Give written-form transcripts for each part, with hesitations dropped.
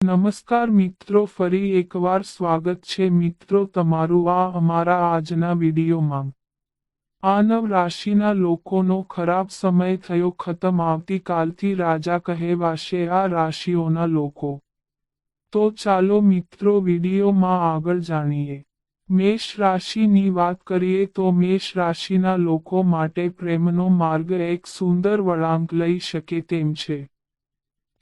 નમસ્કાર મિત્રો, ફરી એકવાર સ્વાગત છે મિત્રો તમારું આ અમારા આજના વિડીયોમાં। આ 9 રાશિના લોકોનો ખરાબ સમય થયો ખતમ, આવતીકાલથી રાજા કહેવાશે આ રાશિઓના લોકો। તો ચાલો મિત્રો વિડીયોમાં આગળ જાણીએ। મેષ રાશિની વાત કરીએ તો મેષ રાશિના લોકો માટે પ્રેમનો માર્ગ એક સુંદર વળાંક લઈ શકે તેમ છે।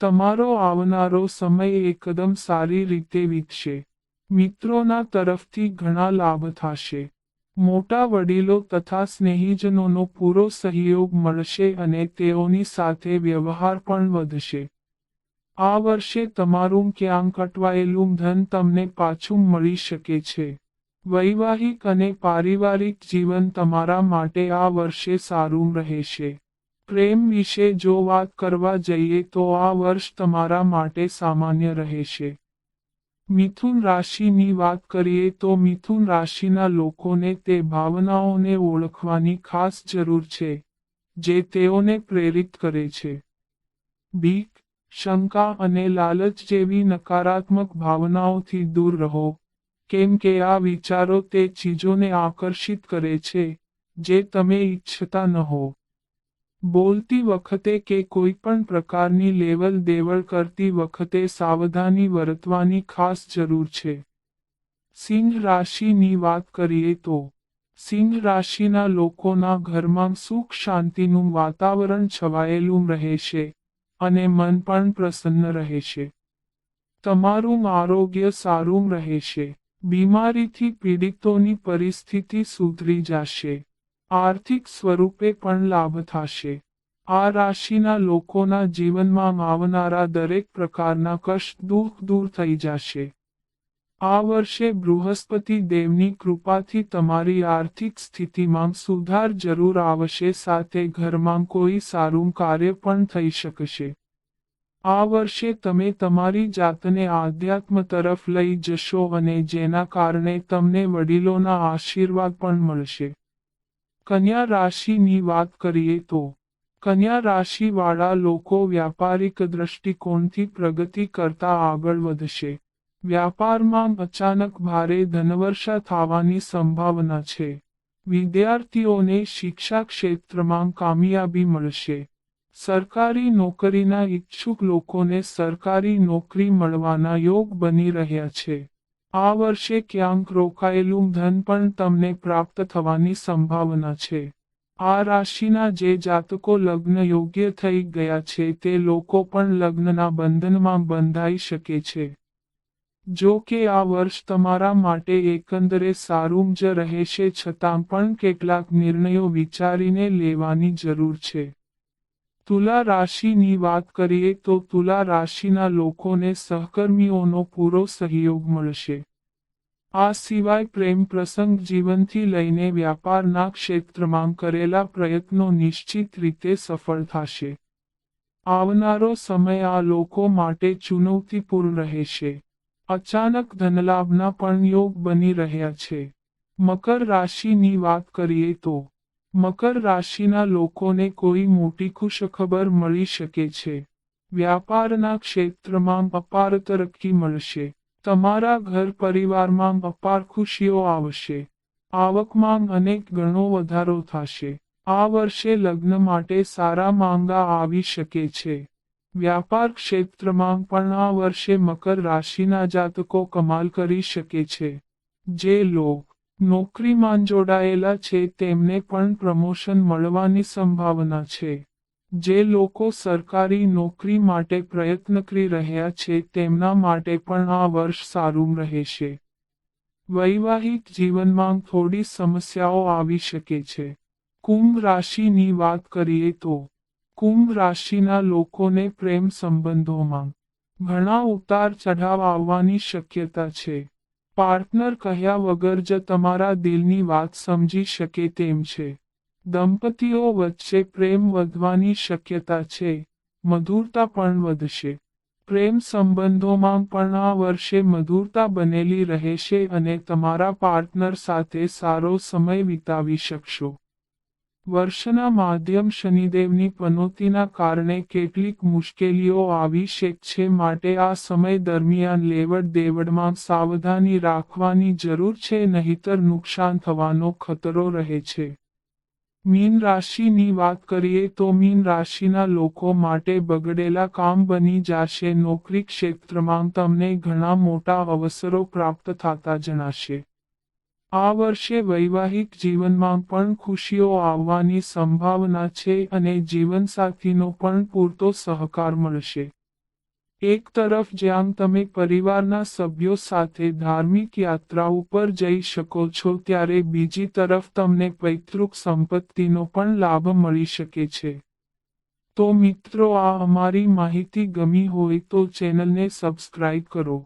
તમારો આવનારો સમય એકદમ સારી રીતે વીતશે। મિત્રોના તરફથી ઘણા લાભ થશે। મોટા વડીલો તથા સ્નેહીજનોનો પૂરો સહયોગ મળશે અને તેઓની સાથે વ્યવહાર પણ વધશે। આ વર્ષે તમારું ક્યાંક અટવાયેલું ધન તમને પાછું મળી શકે છે। વૈવાહિક અને પારિવારિક જીવન તમારા માટે આ વર્ષે સારું રહેશે। પ્રેમ વિશે જો વાત કરવા જઈએ તો આ વર્ષ તમારા માટે સામાન્ય રહેશે। મિથુન રાશિની વાત કરીએ તો મિથુન રાશિના લોકોને તે ભાવનાઓને ઓળખવાની ખાસ જરૂર છે જે તેઓને પ્રેરિત કરે છે। બીક, શંકા અને લાલચ જેવી નકારાત્મક ભાવનાઓથી દૂર રહો, કેમ કે આ વિચારો તે ચીજોને આકર્ષિત કરે છે જે તમે ઈચ્છતા ન હો। બોલતી વખતે કે કોઈ પણ પ્રકારની લેવલ દેવલ કરતી વખતે સાવધાની વર્તવાની ખાસ જરૂર છે। સિંહ રાશિની વાત કરીએ તો સિંહ રાશિના લોકોના ઘરમાં સુખ શાંતિનું વાતાવરણ છવાયેલું રહેશે અને મન પણ પ્રસન્ન રહેશે। તમારું આરોગ્ય સારું રહેશે। બીમારીથી પીડિતોની પરિસ્થિતિ સુધરી જશે। આર્થિક સ્વરૂપે પણ લાભ થશે। આ રાશિના લોકોના જીવનમાં આવનારા દરેક પ્રકારના કષ્ટ દુઃખ દૂર થઈ જશે। આ વર્ષે બૃહસ્પતિ દેવની કૃપાથી તમારી આર્થિક સ્થિતિમાં સુધાર જરૂર આવશે, સાથે ઘરમાં કોઈ સારું કાર્ય પણ થઈ શકશે। આ વર્ષે તમે તમારી જાતને આધ્યાત્મ તરફ લઈ જશો અને જેના કારણે તમને વડીલોના આશીર્વાદ પણ મળશે। કન્યા રાશિની વાત કરીએ તો કન્યા રાશિવાળા લોકો વ્યાપારિક દૃષ્ટિકોણથી પ્રગતિ કરતા આગળ વધશે। વ્યાપારમાં અચાનક ભારે ધનવર્ષા થવાની સંભાવના છે। વિદ્યાર્થીઓને શિક્ષા ક્ષેત્રમાં કામયાબી મળશે। સરકારી નોકરીના ઈચ્છુક લોકોને સરકારી નોકરી મળવાના યોગ બની રહ્યા છે। આ વર્ષે ક્યાંક રોકાયેલું ધન પણ તમને પ્રાપ્ત થવાની સંભાવના છે। આ રાશિના જે જાતકો લગ્ન યોગ્ય થઈ ગયા છે તે લોકો પણ લગ્નના બંધનમાં બંધાઈ શકે છે। જો કે આ વર્ષ તમારા માટે એકંદરે સારું જ રહેશે, છતાં પણ કેટલાક નિર્ણયો વિચારીને લેવાની જરૂર છે। તુલા રાશિની વાત કરીએ તો તુલા રાશિના લોકોને સહકર્મીઓનો પૂરો સહયોગ મળશે। આ સિવાય પ્રેમ પ્રસંગ જીવનથી લઈને વ્યાપારના ક્ષેત્રમાં કરેલા પ્રયત્નો નિશ્ચિત રીતે સફળ થશે। આવનારો સમય આ લોકો માટે ચુનૌતીપૂર્ણ રહેશે। અચાનક ધનલાભના પણ યોગ બની રહ્યા છે। મકર રાશિની વાત કરીએ તો મકર રાશિના લોકોને કોઈ મોટી ખુશખબર મળી શકે છે। વ્યાપારના ક્ષેત્રમાં અપાર તરક્કી મળશે। તમારા ઘર પરિવારમાં અપાર ખુશીઓ આવશે। આવકમાં અનેક ગણો વધારો થશે। આ વર્ષે લગ્ન માટે સારા માંગા આવી શકે છે। વ્યાપાર ક્ષેત્રમાં પણ આ વર્ષે મકર રાશિના જાતકો કમાલ કરી શકે છે। જે લોકો નોકરીમાં જોડાયેલા છે તેમને પણ પ્રમોશન મળવાની સંભાવના છે। જે લોકો સરકારી નોકરી માટે પ્રયત્ન કરી રહ્યા છે તેમના માટે પણ આ વર્ષ સારું રહેશે। વૈવાહિક જીવનમાં થોડી સમસ્યાઓ આવી શકે છે। કુંભ રાશિની વાત કરીએ તો કુંભ રાશિના લોકોને પ્રેમ સંબંધોમાં ઘણા ઉતાર ચઢાવ આવવાની શક્યતા છે। પાર્ટનર કહ્યા વગર જ તમારા દિલની વાત સમજી શકે તેમ છે। દંપતીઓ વચ્ચે પ્રેમ વધવાની શક્યતા છે। મધુરતા પણ વધશે। પ્રેમ સંબંધોમાં પણ આ વર્ષે મધુરતા બનેલી રહેશે અને તમારા પાર્ટનર સાથે સારો સમય વિતાવી શકશો। વર્ષના માધ્યમ શનિદેવની પનોતીના કારણે કેટલીક મુશ્કેલીઓ આવી શકે માટે આ સમય દરમિયાન લેવડ દેવડમાં સાવધાની રાખવાની જરૂર છે, નહીંતર નુકસાન થવાનો ખતરો રહે છે. મીન રાશિની વાત કરીએ તો મીન રાશિના લોકો માટે બગડેલા કામ બની જશે. નોકરી ક્ષેત્રમાં તમને ઘણા મોટા અવસરો પ્રાપ્ત થતા જણાશે. આ વર્ષે વૈવાહિક જીવનમાં પણ ખુશીઓ આવવાની સંભાવના છે અને જીવનસાથીનો પણ પૂરતો સહકાર મળશે. એક તરફ જ્યાં તમે પરિવારના સભ્યો સાથે ધાર્મિક યાત્રા ઉપર જઈ શકો છો, ત્યારે બીજી તરફ તમને પૈતૃક સંપત્તિનો પણ લાભ મળી શકે છે. તો મિત્રો, આ અમારી માહિતી ગમી હોય તો ચેનલને સબસ્ક્રાઇબ કરો.